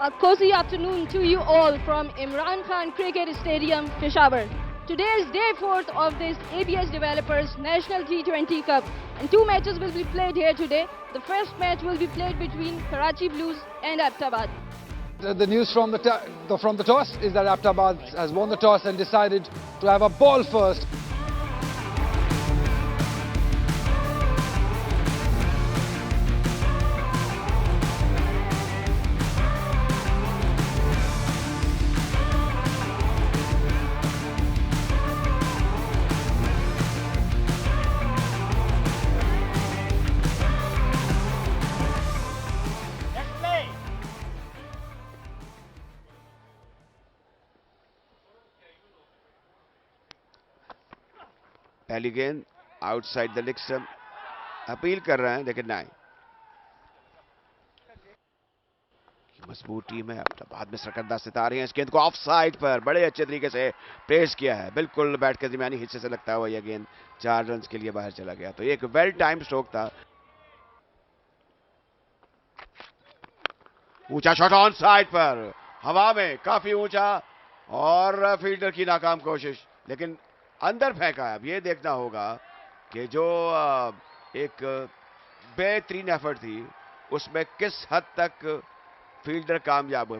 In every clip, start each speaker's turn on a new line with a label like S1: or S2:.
S1: A cozy afternoon to you all from Imran Khan Cricket Stadium, Peshawar. Today is day 4th of this ABS Developers National T20 Cup, and two matches will be played here today. The first match will be played between Karachi Blues and Aptabad.
S2: The news from the toss is that Aptabad has won the toss and decided to have a ball first.
S3: पहली गेंद outside the leg stump, appeal कर रहे हैं लेकिन नहीं। मजबूत team है, अपना बाद में सरकंदा सितारे हैं। इस गेंद को ऑफ साइड पर बड़े अच्छे तरीके से प्लेस किया है, बिल्कुल बैट के दरमियानी हिस्से से लगता हुआ यह गेंद 4 रन के लिए बाहर चला गया। तो एक वेल टाइम स्ट्रोक था। ऊंचा शॉट ऑन साइड पर, हवा में काफी ऊंचा, और फील्डर की नाकाम कोशिश, लेकिन अंदर फेंका है। अब ये देखना होगा कि जो एक बेहतरीन एफर्ट थी उसमें किस हद तक फील्डर कामयाब हुआ।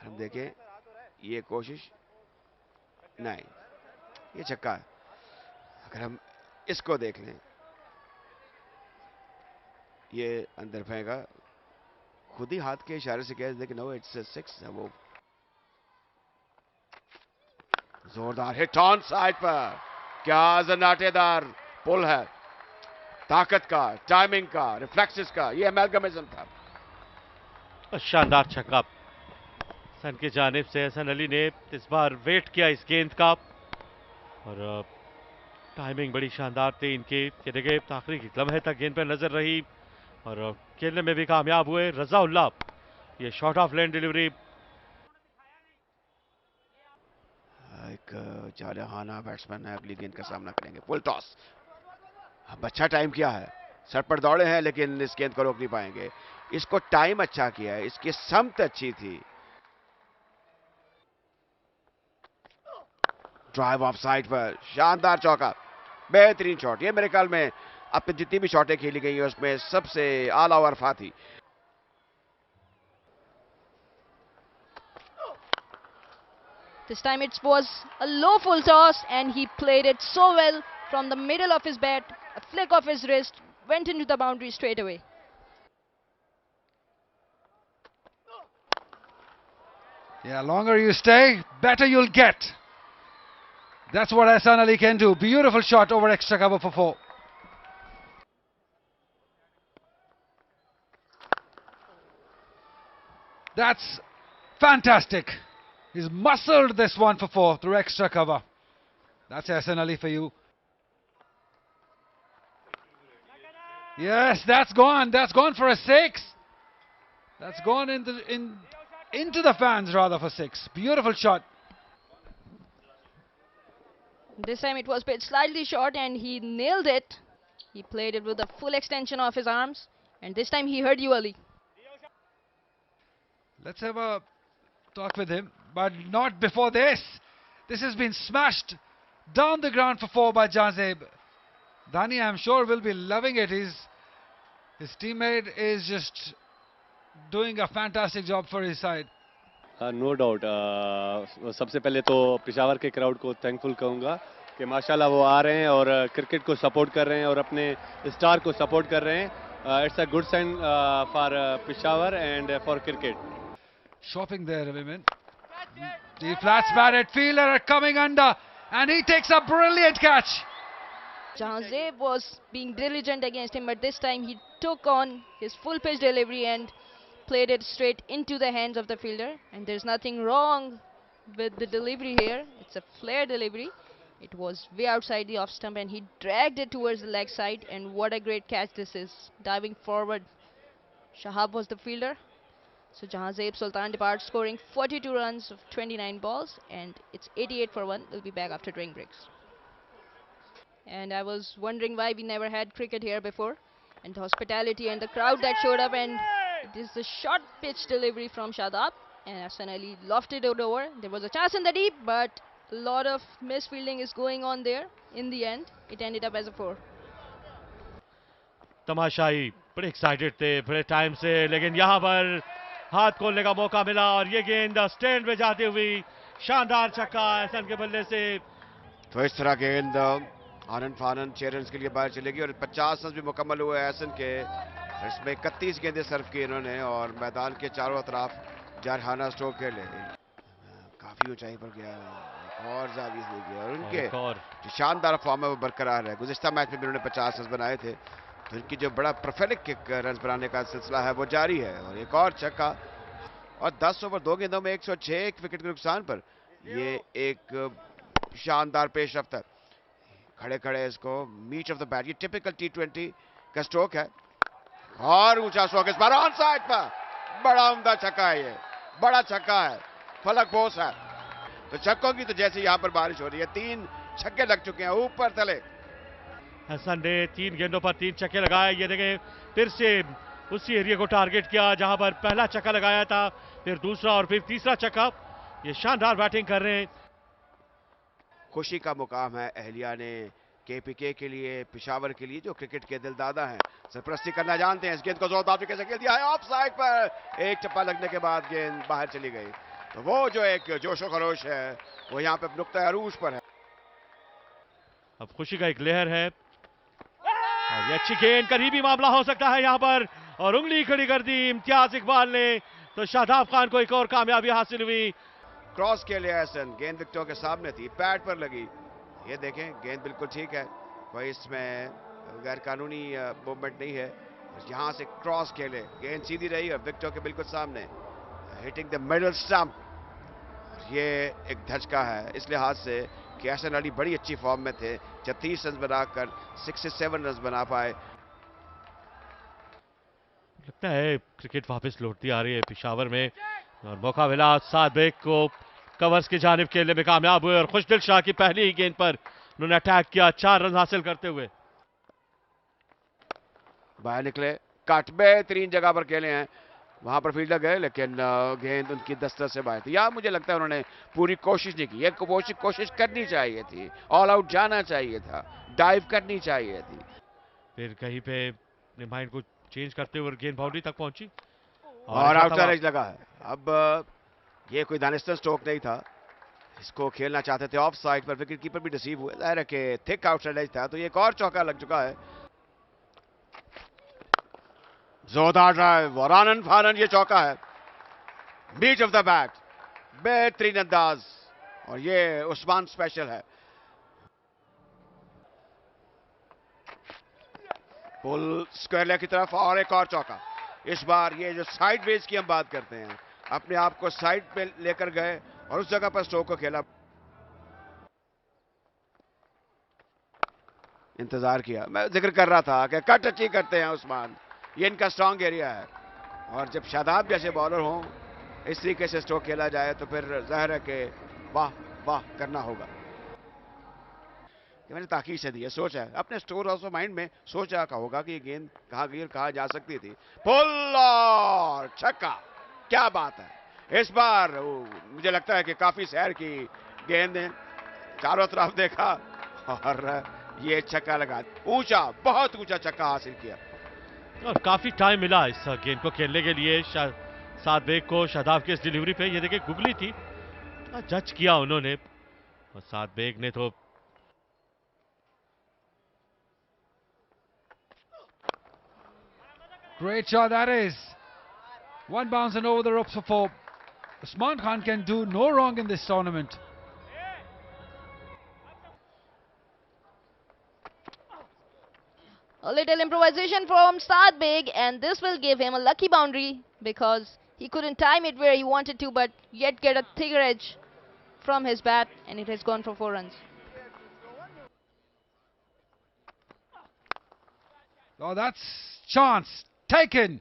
S3: हम देखें, ये कोशिश नहीं, ये छक्का है। अगर हम इसको देख लें, ये अंदर फेंका, खुद ही हाथ के इशारे से कह, लेकिन नो, इट्स 6 है वो। जोरदार हिट ऑन साइड पर, क्या जनाटेदार पुल है, ताकत का, टाइमिंग का, रिफ्लेक्सेस का, ये अमेलगमेशन था।
S4: शानदार छक्का सन की जानिब से। हसन अली ने इस बार वेट किया इस गेंद का, और टाइमिंग बड़ी शानदार थी इनकी। ये देखिए, आखिरी लम्हे तक गेंद पर नजर रही और खेलने में भी कामयाब हुए रजाउल्लाह। ये शॉर्ट ऑफ लेन डिलीवरी,
S3: एक जारहाना बैट्समैन है, अगली गेंद का सामना करेंगे। फुल टॉस, अब अच्छा टाइम किया है, सर पर दौड़े हैं लेकिन इस गेंद को रोक नहीं पाएंगे। इसको टाइम अच्छा किया है, इसकी समत अच्छी थी। ड्राइव ऑफ साइड पर, शानदार चौका, बेहतरीन शॉट। ये मेरे ख्याल में अब तक जितनी भी शॉटें खेली गई है उसमें सबसे आला वरफा थी।
S1: This time it was a low full toss and he played it so well from the middle of his bat. A flick of his wrist went into the boundary straight away.
S2: Yeah, longer you stay, better you'll get. That's what Hassan Ali can do. Beautiful shot over extra cover for 4. That's fantastic. He's muscled this one for 4 through extra cover. That's Hassan Ali for you. Yes, that's gone. That's gone for a 6. That's gone into the fans rather for 6. Beautiful shot.
S1: This time it was pitched slightly short and he nailed it. He played it with the full extension of his arms, and this time he heard you, Ali.
S2: Let's have a talk with him, but not before this. This has been smashed down the ground for 4 by Jazeb. Dani, I'm sure, will be loving it. His teammate is just doing a fantastic job for his side.
S5: No doubt. सबसे पहले तो पेशावर के crowd को thankful कहूँगा कि माशाल्लाह वो आ रहे हैं और क्रिकेट को सपोर्ट कर रहे हैं और अपने स्टार को सपोर्ट कर रहे हैं। It's a good sign for Peshawar and for cricket.
S2: Shopping there, women. The flats batted fielder are coming under, and he takes a brilliant catch.
S1: Jahazeb was being diligent against him, but this time he took on his full pitch delivery and played it straight into the hands of the fielder. And there's nothing wrong with the delivery here. It's a flare delivery. It was way outside the off stump and he dragged it towards the leg side, and what a great catch this is. Diving forward, Shahab was the fielder. So Jahazeb Sultan departs scoring 42 runs of 29 balls, and it's 88 for 1. We'll be back after drink breaks. And I was wondering why we never had cricket here before, and the hospitality and the crowd that showed up, and It is a short pitch delivery from Shadab, and Hassan Ali lofted it over. There was a chance in the deep, but a lot of misfielding is going on there. In the end, it ended up as a 4.
S4: तमाशाई बड़े excited थे बड़े time से, लेकिन यहाँ पर हाथ खोलने का मौका मिला और ये गेंद स्टैंड में जाती हुई शानदार छक्का एहसन के बल्ले से।
S3: तो इस तरह गेंद आनंद फानन 6 रन के लिए बाहर चलेगी और 50 रन भी मुकम्मल हुए एहसन के। इसमें 31 गेंदें सर्व की इन्होंने और मैदान के चारों तरफ जारहाना स्ट्रोक खेले। काफी ऊंचाई पर गया और जाविज नहीं गया और उनके जो शानदार फॉर्म है वो बरकरार है। गुज़िश्ता मैच में भी उन्होंने 50 रन बनाए थे, तो इनकी जो बड़ा प्रोफेलिक रन बनाने का सिलसिला है वो जारी है। और एक और छक्का और 10 ओवर 2 गेंदों में 106 एक विकेट के नुकसान पर ये एक शानदार पेशरफ्त है। खड़े खड़े इसको मीच ऑफ द बैट, ये टिपिकल T20 का स्ट्रोक है और ऊंचा स्ट्रोक इस बार ऑन साइड पर। बड़ा उम्दा छक्का है, ये बड़ा छक्का है, फलक बोस है। तो छक्कों की तो जैसे यहां पर बारिश हो रही है, 3 छक्के लग चुके हैं ऊपर तले।
S4: हसन ने 3 गेंदों पर 3 छक्के लगाए। ये देखें फिर से उसी एरिया को टारगेट किया जहां पर पहला छक्का लगाया था, फिर दूसरा और फिर तीसरा छक्का। ये शानदार बैटिंग कर रहे हैं।
S3: खुशी का मुकाम है अहलिया ने KPK के लिए, पिशावर के लिए जो क्रिकेट के दिलदादा हैं, सरपरस्ती करना जानते हैं। इस गेंद को जोरदार तरीके से खेल दिया है ऑफ साइड पर, एक चप्पा लगने के बाद गेंद बाहर चली गई। तो वो जो एक जोशो खरोश है वो यहाँ पे नुक्ता अरूज पर है।
S4: अब खुशी का एक लहर है और ये अच्छी गेंद, करीबी मामला हो सकता है यहाँ पर और उंगली खड़ी कर दी इम्तियाज इकबाल ने। तो शादाब खान को एक और कामयाबी हासिल हुई।
S3: क्रॉस के लिए एहसन, गेंद विकेटों के सामने थी, पैड पर लगी। ये देखें गेंद बिल्कुल ठीक है, कोई इसमें गैर कानूनी मूवमेंट नहीं है। यहाँ से क्रॉस खेले, गेंद सीधी रही और विकेटों के बिल्कुल सामने, हिटिंग द मिडल स्टंप। ये एक धचका है इस लिहाज से कि एहसन अली बड़ी अच्छी फॉर्म में थे, 36 रन बनाकर 67 रन बना पाए।
S4: लगता है क्रिकेट वापस लौटती आ रही है पिशावर में और मौका मिला सादिक को कवर्स की जानिब खेलने में कामयाब हुए और खुशदिल शाह की पहली ही गेंद पर उन्होंने अटैक किया 4 रन हासिल करते हुए।
S3: बाहर निकले, कट बेहतरीन जगह पर खेले हैं, वहां पर फील्डर गए लेकिन गेंद उनकी दस्तक से बाहर थी। यार मुझे लगता है उन्होंने पूरी कोशिश नहीं की, एक कोशिश करनी चाहिए थी, ऑल आउट जाना चाहिए था, डाइव करनी चाहिए थी।
S4: फिर कहीं पे अपने माइंड को चेंज करते हुए गेंद बाउंड्री तक पहुंची
S3: और आउटसाइड एज लगा है। अब ये कोई दानिस्तर स्ट्रोक नहीं था, इसको खेलना चाहते थे ऑफ साइड पर, विकेट कीपर भी डिसीव हुए, जाहिर है कि थिक आउटसाइड एज था। तो ये एक और चौका लग चुका है, जोरदार ड्राइव और आनंद फानन, ये चौका है बीच ऑफ द बैट, बेहतरीन अंदाज और ये उस्मान स्पेशल है। पुल स्क्वायर लेग की तरफ और एक और चौका। इस बार ये जो साइड वेज की हम बात करते हैं, अपने आप को साइड पे लेकर गए और उस जगह पर स्ट्रोक को खेला, इंतजार किया। मैं जिक्र कर रहा था कि कट अच्छी करते हैं उस्मान, ये इनका स्ट्रांग एरिया है और जब शादाब जैसे बॉलर हों इस तरीके से स्ट्रोक खेला जाए तो फिर जाहिर है कि वाह वाह करना होगा। मैंने ताकीद से दी है, सोचा है अपने स्टोर हाउस ऑफ माइंड में, सोचा का होगा कि ये गेंद कहाँ गई और कहाँ जा सकती थी। पुल और छक्का, क्या बात है। इस बार मुझे लगता है कि काफी सैर की गेंद है, चारों तरफ देखा और ये छक्का लगा, ऊंचा, बहुत ऊंचा छक्का हासिल किया
S4: और काफी टाइम मिला इस गेंद को खेलने के लिए सादिक को शादाब की इस डिलीवरी पे। ये देखिए गुगली थी, जज किया उन्होंने और सादिक ने तो
S2: Great shot that is. One bounce and over the ropes for 4. Usman Khan can do no wrong in this tournament.
S1: A little improvisation from Sadbek, and this will give him a lucky boundary because he couldn't time it where he wanted to, but yet get a thicker edge from his bat, and it has gone for 4 runs.
S2: Oh, that's chance taken.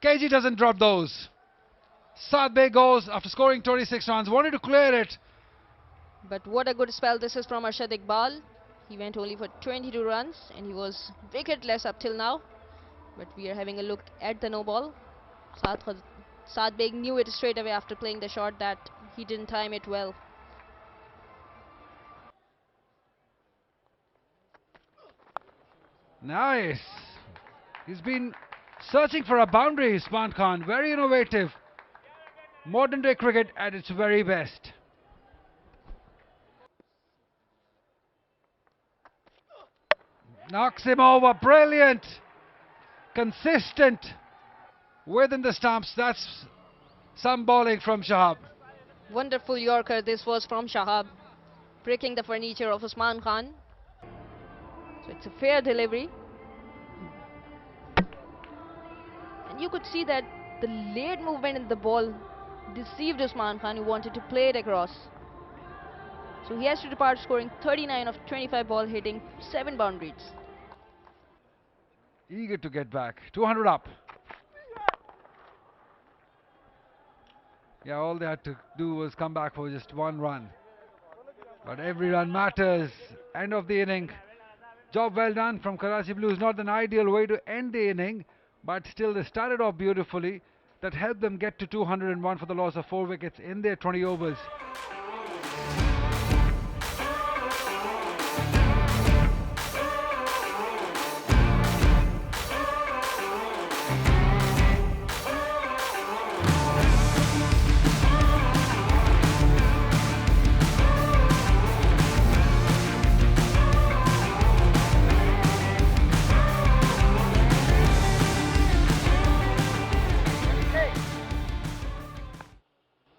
S2: KG doesn't drop those. Sadbek goes after scoring 26 runs, wanted to clear it.
S1: But what a good spell this is from Arshad Iqbal. He went only for 22 runs and he was wicketless up till now. But we are having a look at the no ball. Saad Beg knew it straight away after playing the shot that he didn't time it well.
S2: Nice. He's been searching for a boundary, Usman Khan. Very innovative. Modern day cricket at its very best. Knocks him over. Brilliant. Consistent. Within the stumps. That's some bowling from Shahab.
S1: Wonderful Yorker this was from Shahab, breaking the furniture of Usman Khan. So it's a fair delivery. And you could see that the late movement in the ball deceived Usman Khan, who wanted to play it across. So he has to depart scoring 39 of 25 ball, hitting 7 boundaries.
S2: Eager to get back. 200 up. Yeah, all they had to do was come back for just 1 run. But every run matters. End of the inning. Job well done from Karachi Blues. Not an ideal way to end the inning, but still they started off beautifully. That helped them get to 201 for the loss of 4 wickets in their 20 overs.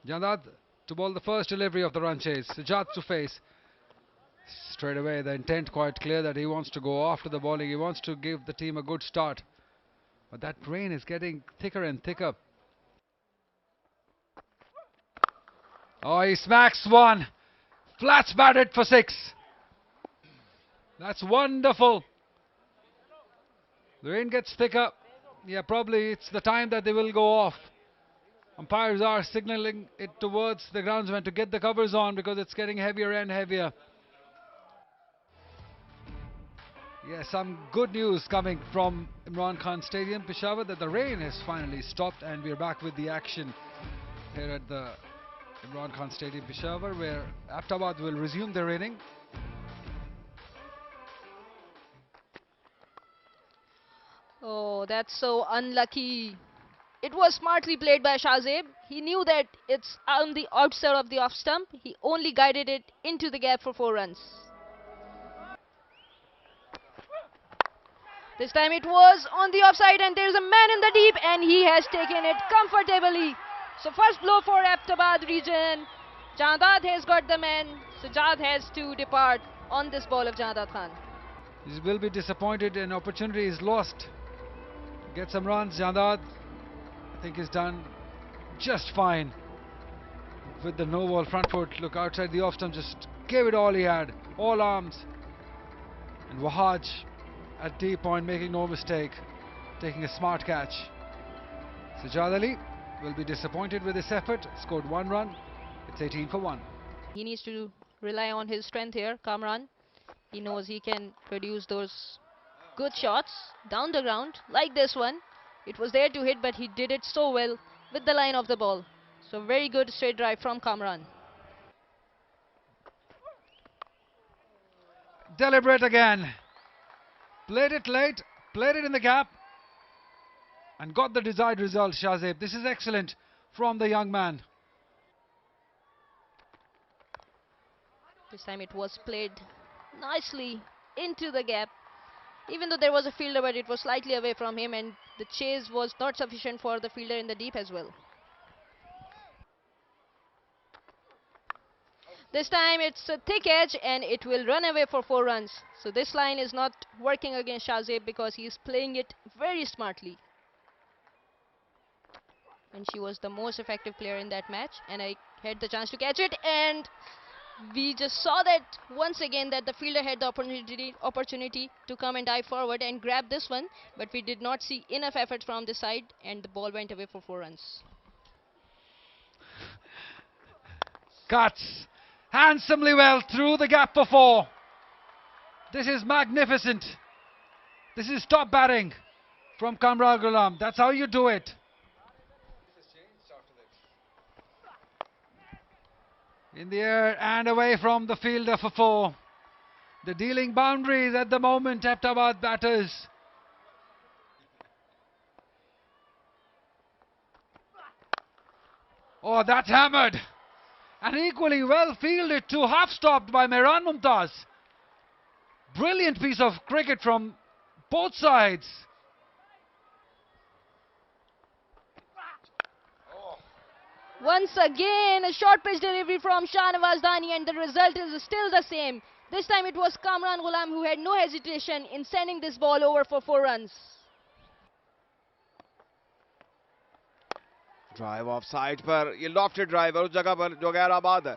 S2: Jandad to bowl the first delivery of the run chase. Sajjad to face. Straight away, the intent quite clear that he wants to go after the bowling. He wants to give the team a good start. But that rain is getting thicker and thicker. Oh, he smacks one. Flats batted for 6. That's wonderful. The rain gets thicker. Yeah, probably it's the time that they will go off. Umpires are signalling it towards the groundsman to get the covers on because it's getting heavier and heavier. Yeah, some good news coming from Imran Khan Stadium, Peshawar, that the rain has finally stopped and we're back with the action here at the Imran Khan Stadium, Peshawar, where Aptabad will resume their inning.
S1: Oh, that's so unlucky. It was smartly played by Shahzeb. He knew that it's on the outside of the off stump. He only guided it into the gap for 4 runs. This time it was on the offside and there's a man in the deep and he has taken it comfortably. So first blow for Aptabad region. Jandad has got the man. Sajjad has to depart on this ball of Jandad Khan.
S2: He will be disappointed, an opportunity is lost. Get some runs. Jandad, I think, is done just fine with the no ball front foot. Look outside the off stump, just gave it all he had, all arms. And Wahaj at deep point, making no mistake, taking a smart catch. Sajjad Ali will be disappointed with this effort. Scored 1 run. It's 18 for 1.
S1: He needs to rely on his strength here, Kamran. He knows he can produce those good shots down the ground like this one. It was there to hit, but he did it so well with the line of the ball. So very good straight drive from Kamran.
S2: Deliberate again. Played it late, played it in the gap, and got the desired result, Shahzeb. This is excellent from the young man.
S1: This time it was played nicely into the gap. Even though there was a fielder, but it was slightly away from him and the chase was not sufficient for the fielder in the deep as well. This time it's a thick edge and it will run away for 4 runs. So this line is not working against Shahzeb because he is playing it very smartly. And she was the most effective player in that match and I had the chance to catch it, and we just saw that once again that the fielder had the opportunity to come and dive forward and grab this one, but we did not see enough effort from this side and the ball went away for 4 runs.
S2: Cuts handsomely well through the gap for 4. This is magnificent. This is top batting from Kamran Ghulam. That's how you do it. In the air and away from the fielder for 4. The dealing boundaries at the moment, Ahmedabad batters. Oh, that's hammered. And equally well fielded to half stopped by Mehran Mumtaz. Brilliant piece of cricket from both sides.
S1: Once again, a short pitch delivery from Shahnawaz Dani, and the result is still the same. This time it was Kamran Ghulam who had no hesitation in sending this ball over for 4 runs.
S3: Drive of side पर, ये lofted drive है उस जगह पर जो गैर आबाद है.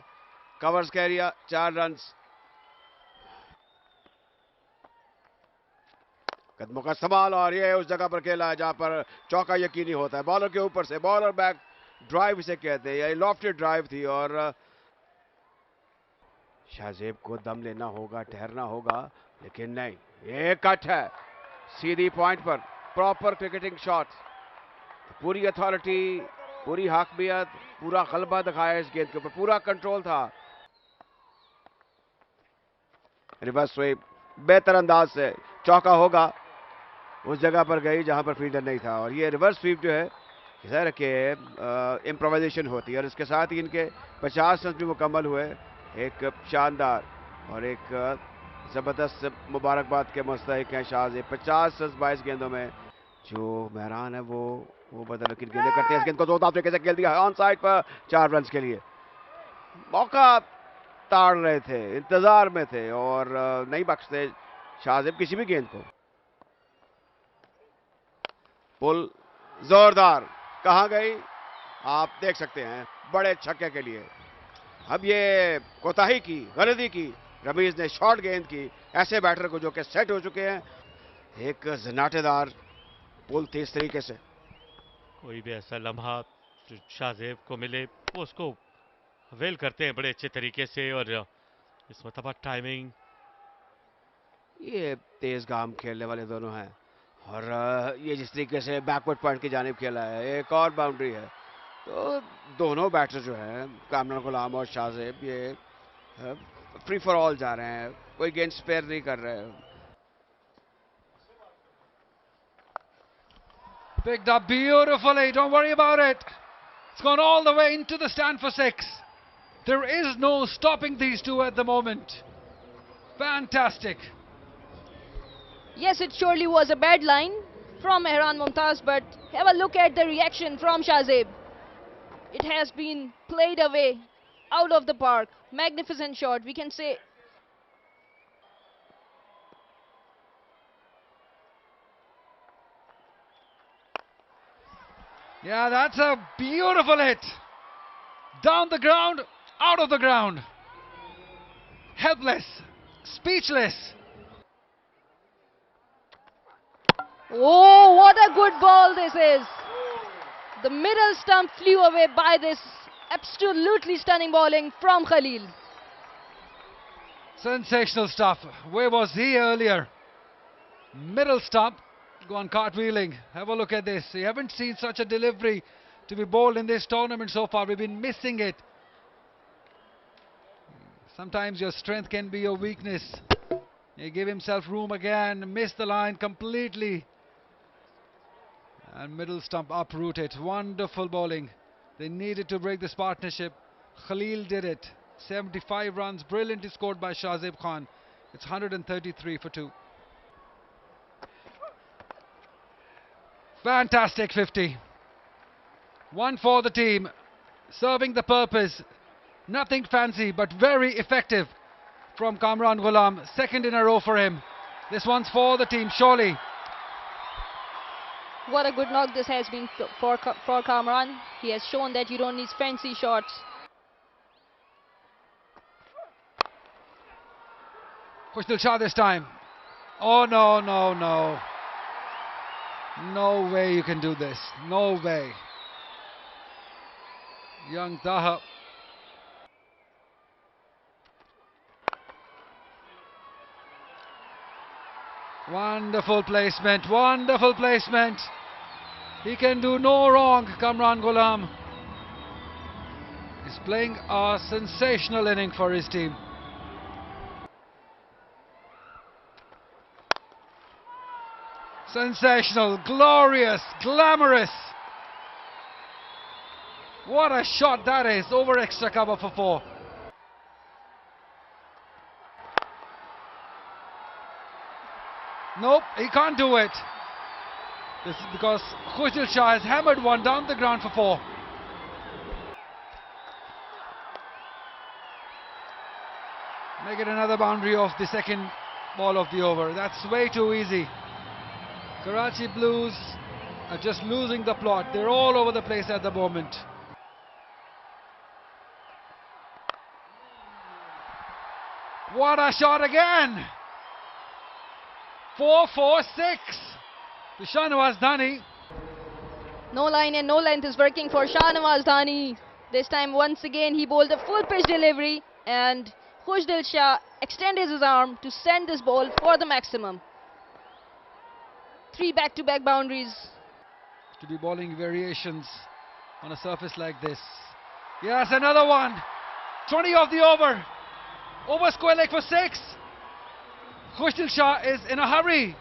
S3: कवर्स का एरिया, 4 रन्स. कदमों का इस्तेमाल, और ये उस जगह पर खेला है जहां पर चौका यकीनी होता है. बॉलर के ऊपर से, बॉलर बैक ड्राइव इसे कहते हैं. ये लॉफ्टेड ड्राइव थी और शाहजेब को दम लेना होगा, ठहरना होगा, लेकिन नहीं. ये कट है सीधी पॉइंट पर. Proper cricketing shot. पूरी अथॉरिटी, पूरी हाकमियत, पूरा गलबा दिखाया इस गेंद के ऊपर. पूरा कंट्रोल था. रिवर्स स्वीप बेहतर अंदाज से, चौका होगा. उस जगह पर गई जहां पर फील्डर नहीं था. और ये रिवर्स स्वीप जो है जहर के इम्प्रोवाइजेशन होती है, और इसके साथ ही इनके 50 रन भी मुकम्मल हुए. एक शानदार और एक जबरदस्त मुबारकबाद के मुस्तहिक हैं शाहजेब. 50 रन 22 गेंदों में. जो मेहरान है वो बदलकिन गेंदें करते हैं. इस गेंद को जोरदार तरीके से खेल दिया ऑन साइड पर 4 रन के लिए. मौका ताड़ रहे थे, इंतजार में थे और नहीं बख्शते शाहजेब किसी भी गेंद को. पुल जोरदार, कहां गई आप देख सकते हैं, बड़े छक्के के लिए. अब ये कोताही की, गलती की रमीज ने. शॉर्ट गेंद की ऐसे बैटर को जो कि सेट हो चुके हैं. एक जनाटेदार पुल थी इस तरीके से.
S4: कोई भी ऐसा लम्हा जो शाहजेब को मिले वो उसको अवेल करते हैं बड़े अच्छे तरीके से. और इस मतलब टाइमिंग,
S3: ये तेज गाम खेलने वाले दोनों हैं और ये जिस तरीके से बैकवर्ड पॉइंट की जानिब खेला है, एक और बाउंड्री है. तो दोनों बैटर जो हैं कामरान गुलाम और शाहजेब, ये फ्री फॉर ऑल जा रहे हैं, कोई गेंद स्पेयर नहीं कर रहे हैं.
S2: Picked up beautifully, don't worry about it. It's gone all the way into the stand for 6. There is no stopping these two at the moment. Fantastic.
S1: Yes, it surely was a bad line from Mehran Mumtaz, but have a look at the reaction from Shahzeb. It has been played away out of the park. Magnificent shot, we can say.
S2: Yeah, that's a beautiful hit. Down the ground, out of the ground. Helpless, speechless.
S1: Oh, what a good ball this is. The middle stump flew away by this absolutely stunning bowling from Khalil.
S2: Sensational stuff. Where was he earlier? Middle stump, gone cartwheeling. Have a look at this. You haven't seen such a delivery to be bowled in this tournament so far. We've been missing it. Sometimes your strength can be your weakness. He gave himself room again, missed the line completely. And middle stump uprooted. Wonderful bowling. They needed to break this partnership. Khalil did it. 75 runs, brilliantly scored by Shahzeb Khan. It's 133 for 2. Fantastic 50. One for the team, serving the purpose. Nothing fancy, but very effective from Kamran Ghulam. Second in a row for him. This one's for the team, surely.
S1: What a good knock this has been for Kamran. He has shown that you don't need fancy shots.
S2: Khushal Shah this time. Oh no, no, no. No way you can do this. No way. Young Daha. Wonderful placement, wonderful placement. He can do no wrong, Kamran Ghulam. He's playing a sensational inning for his team. Sensational, glorious, glamorous. What a shot that is, over extra cover for 4. Nope, he can't do it. This is because Khushdil Shah has hammered one down the ground for 4. Make it another boundary of the second ball of the over. That's way too easy. Karachi Blues are just losing the plot. They're all over the place at the moment. What a shot again! 4-4-6 to Shahnawaz Dhani.
S1: No line and no length is working for Shahnawaz Dhani. This time once again he bowled a full pitch delivery and Khushdil Shah extended his arm to send this ball for the maximum. 3 back-to-back boundaries.
S2: To be bowling variations on a surface like this. Yes, another one. 20 of the over. Over square leg for 6. Khushdil Shah is in a hurry.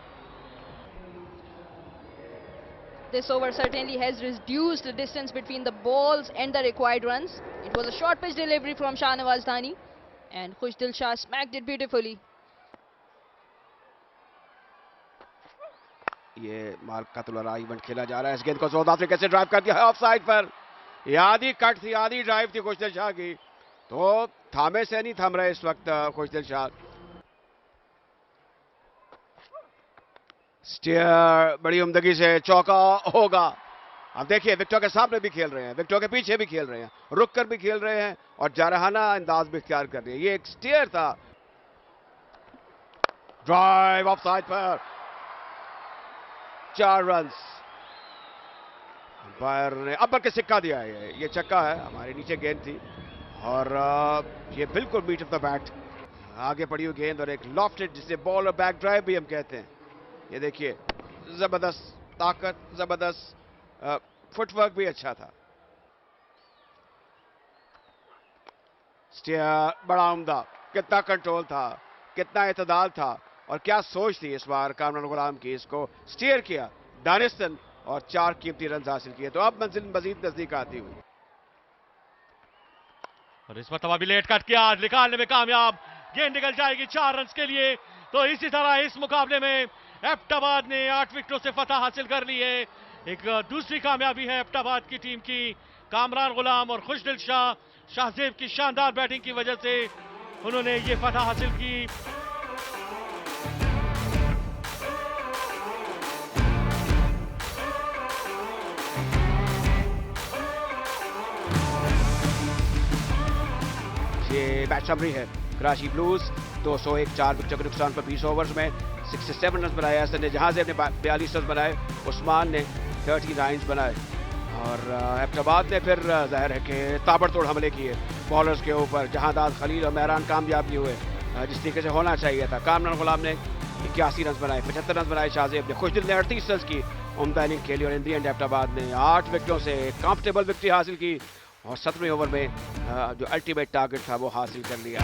S1: This over certainly has reduced the distance between the balls and the required runs. It was a short pitch delivery from Shahnawaz Dhani and Khushdil Shah smacked it beautifully.
S3: ये mark का तुलरा event खेला जा रहा है। इस गेंद को जोरदार तरीके से ड्राइव कर दिया है ऑफ साइड पर। ये आधी कट थी, आधी ड्राइव थी खुशदिल शाह की, तो थामे से नहीं थम रहे इस वक्त खुशदिल शाह। स्टीयर बड़ी उम्दगी से चौका होगा। अब देखिए विकेटों के सामने भी खेल रहे हैं, विकेटों के पीछे भी खेल रहे हैं, रुक कर भी खेल रहे हैं और जारहाना अंदाज भी इख्तियार कर रहे हैं। ये एक स्टीयर था। ड्राइव ऑफ साइड पर 4 रन्स। अंपायर ने अब्बर के सिक्का दिया है। ये चक्का है, हमारे नीचे गेंद थी और ये बिल्कुल मीट ऑफ द बैट। आगे पड़ी हुई गेंद और एक लॉफ्टेड, जिसे बॉल और बैक ड्राइव भी हम कहते हैं। ये देखिए जबरदस्त ताकत, जबरदस्त फुटवर्क भी अच्छा था। स्टीयर बड़ा उम्दा, कितना कंट्रोल था, कितना एतदाल था और क्या सोच थी इस बार कामरान गुलाम की। इसको स्टीयर किया दानिस्तान और 4 कीमती रन हासिल किए, तो अब मंजिल मजीद नजदीक आती हुई।
S4: और इस मरतबा भी लेट कट किया, निकालने में कामयाब, गेंद निकल जाएगी 4 रन के लिए। तो इसी तरह इस मुकाबले में एबटाबाद ने 8 विकेटों से फतह हासिल कर ली है। एक दूसरी कामयाबी है एबटाबाद की टीम की। कामरान गुलाम और खुशदिल शाह, शाहजेब की शानदार बैटिंग की वजह से उन्होंने ये फतह हासिल की।
S3: ये बैट समरी है। कराची ब्लूज 201 4 विकेटों के नुकसान पर 20 ओवर्स में 67 रन बनाए। हसन ने जहाजेब ने 42 रन बनाए, उस्मान ने 39 बनाए और एबटाबाद ने फिर जाहिर है कि ताबड़तोड़ हमले किए बॉलर्स के ऊपर। जहांदाद खलील और मेहरान कामयाब नहीं हुए जिस तरीके से होना चाहिए था। कामरान गुलाम ने 81 रन बनाए, 75 रन बनाए शाहजेब ने। खुशदिल ने 38 रन की उम्दा इनिंग खेली और इन दी एंड एबटाबाद ने 8 विकेटों से कंफर्टेबल विक्ट्री हासिल की और 17वें ओवर में जो अल्टीमेट टारगेट था वो हासिल कर लिया।